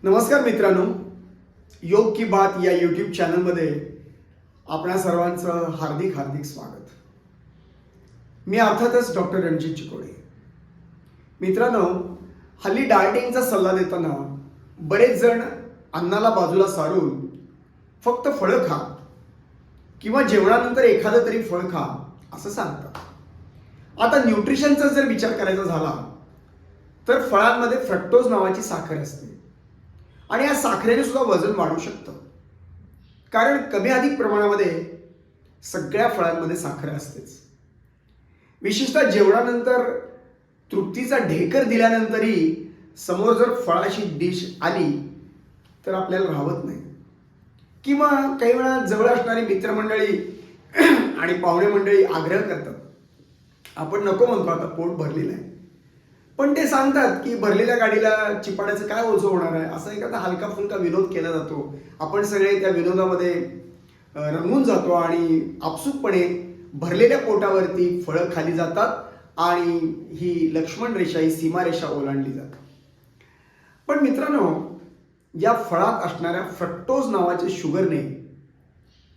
नमस्कार मित्रांनो, योग की बात या यूट्यूब चॅनलमध्ये आपणा सर्वांचं हार्दिक हार्दिक स्वागत. मी अर्थातच डॉक्टर रणजित चिकोडे. मित्रांनो, हल्ली डायटिंगचा सल्ला देताना बरेच जण अन्नाला बाजूला सारून फक्त फळं खा किंवा जेवणानंतर एखादं तरी फळ खा असं सांगतात. आता न्यूट्रिशनचा जर विचार करायचा झाला तर फळांमध्ये फ्रक्टोज नावाची साखर असते आणि या साखरेने सुद्धा वजन वाढू शकतं. कारण कमी अधिक प्रमाणामध्ये सगळ्या फळांमध्ये साखर असतेच. विशेषतः जेवणानंतर तृप्तीचा ढेकर दिल्यानंतरही समोर जर फळाची डिश आली तर आपल्याला राहत नाही. किंवा काही वेळा जवळ असणारी मित्रमंडळी आणि पाहुणे मंडळी आग्रह करतात, आपण नको म्हणतो, आता पोट भरलेलं आहे, पण ते सांगतात की भरलेल्या गाडीला चिपाड्याचं काय ओझं होणार आहे. असा एखादा हलका फुलका विनोद केला जातो. आपण सगळे त्या विनोदामध्ये रंगून जातो आणि आपसुकपणे भरलेल्या पोटावरती फळं खाली जातात आणि ही लक्ष्मण रेषा, ही सीमारेषा ओलांडली जाते. पण मित्रांनो, या फळात असणाऱ्या फ्रक्टोज नावाच्या शुगरने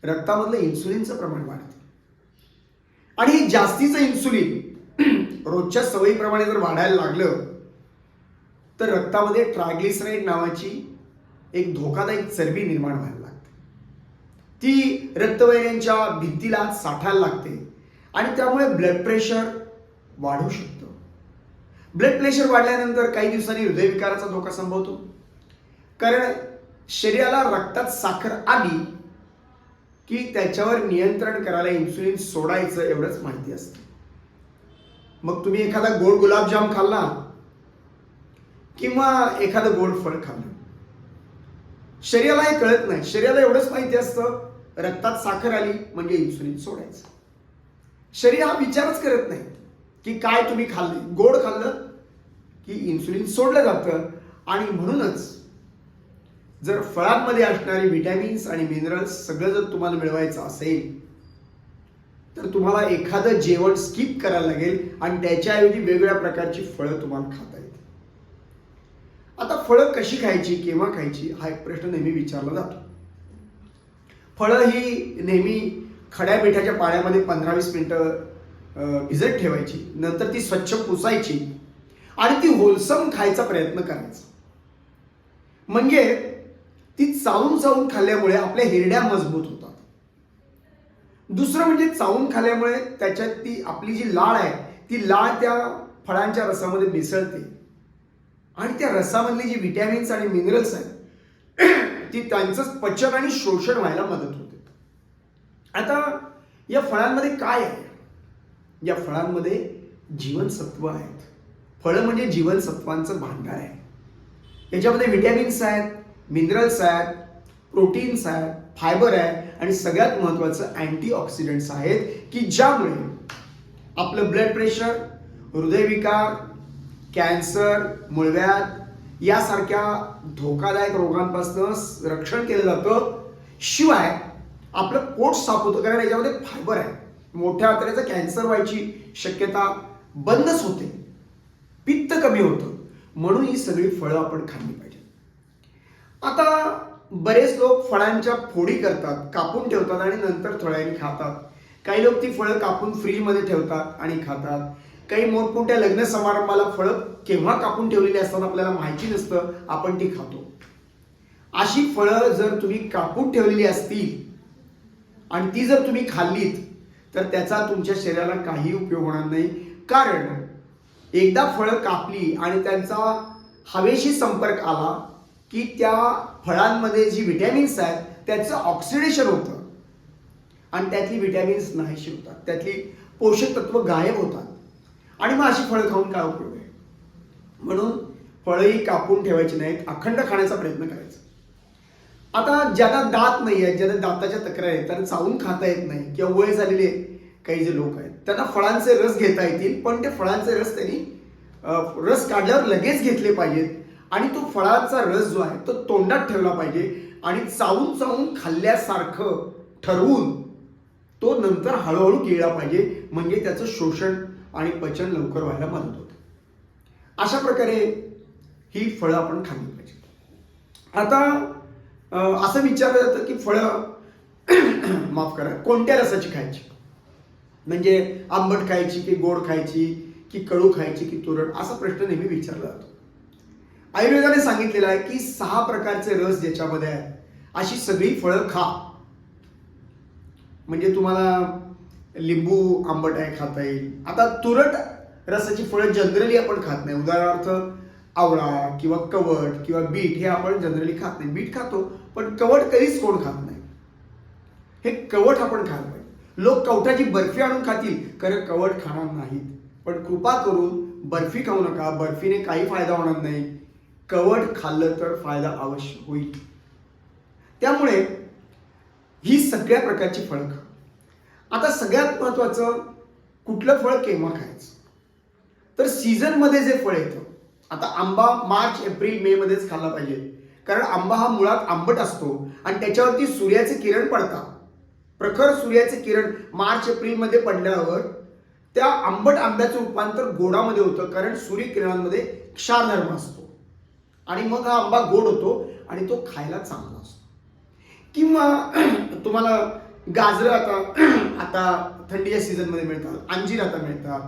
रक्तामधलं इन्सुलिनचं प्रमाण वाढतं आणि जास्तीचं इन्सुलिन रोजच्या सवयीप्रमाणे जर वाढायला लागलं तर रक्तामध्ये ट्रायग्लिसराईड नावाची एक धोकादायक चरबी निर्माण व्हायला लागते. ती रक्तवाहिन्यांच्या भिंतीला साठायला लागते आणि त्यामुळे ब्लड प्रेशर वाढू शकतं. ब्लड प्रेशर वाढल्यानंतर काही दिवसांनी हृदयविकाराचा धोका संभवतो. कारण शरीराला रक्तात साखर आली की त्याच्यावर नियंत्रण करायला इन्सुलिन सोडायचं एवढंच माहिती असतं. मग तुम्ही एखादा गोड गुलाबजाम खाल्ला किंवा एखादं गोड फळ खाल्लं, शरीराला हे कळत नाही. शरीराला एवढंच माहिती असतं, रक्तात साखर आली म्हणजे इन्सुलिन सोडायचं. शरीर हा विचारच करत नाही की काय तुम्ही खाल्ले. गोड खाल्लं की इन्सुलिन सोडलं जातं. आणि म्हणूनच जर फळांमध्ये असणारी व्हिटॅमिन्स आणि मिनरल्स सगळं जर तुम्हाला मिळवायचं असेल तर तुम्हाला एखादं जेवण स्किप करायला लागेल आणि त्याच्याऐवजी वेगवेगळ्या प्रकारची फळं तुम्हाला खाता येतील. आता फळं कशी खायची, केव्हा खायची, हा एक प्रश्न नेहमी विचारला जातो. फळं ही नेहमी खड्या मिठाच्या पाण्यामध्ये 15-20 मिनिटं भिजत ठेवायची, नंतर ती स्वच्छ पुसायची आणि ती होलसम खायचा प्रयत्न करायचा. म्हणजे ती चावून चावून खाल्ल्यामुळे आपल्या हिरड्या मजबूत होतात. दुसरं म्हणजे चावून खाल्ल्यामुळे त्याच्यात ती आपली जी लाळ आहे ती लाळ त्या फळांच्या रसामध्ये मिसळते आणि त्या रसामधली जी व्हिटॅमिन्स आणि मिनरल्स आहेत ती त्यांचं पचन आणि शोषण व्हायला मदत होते. आता या फळांमध्ये काय आहे? या फळांमध्ये जीवनसत्व आहेत. फळं म्हणजे जीवनसत्वांचं भांडार आहे. याच्यामध्ये व्हिटॅमिन्स आहेत, मिनरल्स आहेत, प्रोटीन्स आहेत, फायबर आहे आणि सगळ्यात महत्त्वाचं अँटीऑक्सिडंट्स आहेत की ज्यामुळे आपलं ब्लड प्रेशर, हृदयविकार, कॅन्सर, मूळव्याध यासारख्या धोकादायक रोगांपासून रक्षण केलं जातं. शिवाय आपलं पोट साफ होतं, कारण याच्यामध्ये फायबर आहे. मोठ्या आतड्याचा कॅन्सर व्हायची शक्यता बंदच होते, पित्त कमी होतं. म्हणून ही सगळी फळं आपण खाल्ली पाहिजे. आता बरेच लोक फळांच्या फोडी करतात, कापून ठेवतात आणि नंतर थोड्याने खातात. काही लोक ती फळं कापून फ्रीजमध्ये ठेवतात आणि खातात. काही मोठमोठ्या लग्न समारंभाला फळं केव्हा कापून ठेवलेली असतात आपल्याला माहिती नसतं, आपण ती खातो. अशी फळं जर तुम्ही कापून ठेवलेली असतील आणि ती जर तुम्ही खाल्लीत तर त्याचा तुमच्या शरीराला काही उपयोग होणार नाही. कारण एकदा फळं कापली आणि त्यांचा हवेशी संपर्क आला की त्या फळांमध्ये जी व्हिटॅमिन्स आहेत त्याचं ऑक्सिडेशन होतं आणि त्यातली व्हिटॅमिन्स नाहीशी होतात, त्यातली पोषक तत्व गायब होतात आणि मग अशी फळं खाऊन काय उपयोग आहे. म्हणून फळंही कापून ठेवायची नाहीत, अखंड खाण्याचा प्रयत्न करायचा. आता ज्यांना दात नाही आहेत, ज्यांना दाताच्या तक्रारी आहेत, त्यांना चावून खाता येत नाही किंवा वय झालेले काही जे लोक आहेत त्यांना फळांचे रस घेता येतील, पण ते फळांचे रस त्यांनी रस काढल्यावर लगेच घेतले पाहिजेत आणि तो फळाचा रस जो आहे तो तोंडात ठेवला पाहिजे आणि चावून चावून खाल्ल्यासारखं ठरवून तो नंतर हळूहळू गिळला पाहिजे. म्हणजे त्याचं शोषण आणि पचन लवकर व्हायला मदत होते. अशा प्रकारे ही फळं आपण खाल्ली पाहिजे. आता असं विचारलं जातं की फळं माफ करा कोणत्या रसाची खायची, म्हणजे आंबट खायची की गोड खायची की कडू खायची की तुरट, असा प्रश्न नेहमी विचारला जातो. आयुर्वेदाने सांगितलेलं आहे की 6 प्रकारचे रस ज्याच्यामध्ये आहेत अशी सगळी फळं खा. म्हणजे तुम्हाला लिंबू आंबट आहे खाता येईल. आता तुरट रसाची फळं जनरली आपण खात नाही. उदाहरणार्थ आवळा किंवा कवठ किंवा बीट हे आपण जनरली खात नाही. बीट खातो पण कवठ कधीच कोण खात नाही. हे कवठ आपण खायला पाहिजे. लोक कवठाची बर्फी आणून खातील, कारण कवठ खाणार नाहीत. पण कृपा करून बर्फी खाऊ नका, बर्फीने काही फायदा होणार नाही. कवठ खाल्लं तर फायदा अवश्य होईल. त्यामुळे ही सगळ्या प्रकारची फळं खा. आता सगळ्यात महत्वाचं कुठलं फळ केव्हा खायचं, तर सीझन मध्ये जे फळ येतं, आता आंबा मार्च एप्रिल मे मध्येच खाल्ला पाहिजे, कारण आंबा हा मुळात आंबट असतो आणि त्याच्यावरती सूर्याचे किरण पडतात. प्रखर सूर्याचे किरण मार्च एप्रिल मध्ये पडल्यावर त्या आंबट आंब्याचं रूपांतर गोडामध्ये होतं, कारण सूर्यकिरणांमध्ये क्षारधर्म असतो आणि मग हा आंबा गोड होतो आणि तो खायला चांगला असतो. किंवा तुम्हाला गाजरं आता थंडीच्या सीझनमध्ये मिळतात, अंजीर आता मिळतात,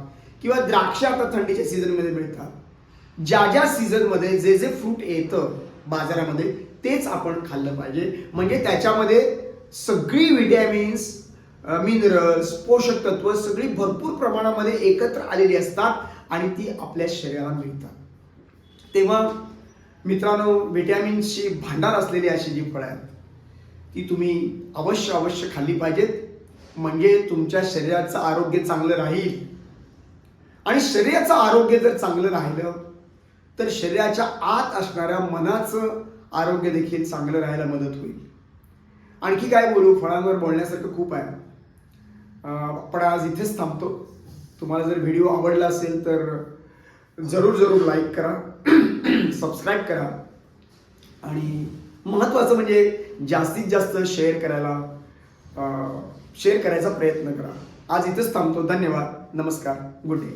किंवा द्राक्ष आता थंडीच्या सीझनमध्ये मिळतात. ज्या सीझनमध्ये जे फ्रूट येतं बाजारामध्ये तेच आपण खाल्लं पाहिजे. म्हणजे त्याच्यामध्ये सगळी विटॅमिन्स, मिनरल्स, पोषक तत्व सगळी भरपूर प्रमाणामध्ये एकत्र आलेली असतात आणि ती आपल्या शरीराला मिळतात. तेव्हा मित्रांनो, विटॅमिन्सची भांडार असलेली अशी जी फळं आहेत ती तुम्ही अवश्य खाल्ली पाहिजेत. म्हणजे तुमच्या शरीराचं आरोग्य चांगलं राहील. आणि शरीराचं आरोग्य जर चांगलं राहिलं तर शरीराच्या आत असणाऱ्या मनाचं आरोग्य देखील चांगलं राहायला मदत होईल. आणखी काय बोलू, फळांवर बोलण्यासारखं खूप आहे. पण आज इथेच थांबतो. तुम्हाला जर व्हिडिओ आवडला असेल तर जरूर लाईक करा, सबस्क्राईब करा आणि महत्त्वाचं म्हणजे जास्तीत जास्त शेअर करायचा प्रयत्न करा. आज इथेच थांबतो. धन्यवाद. नमस्कार. Good day.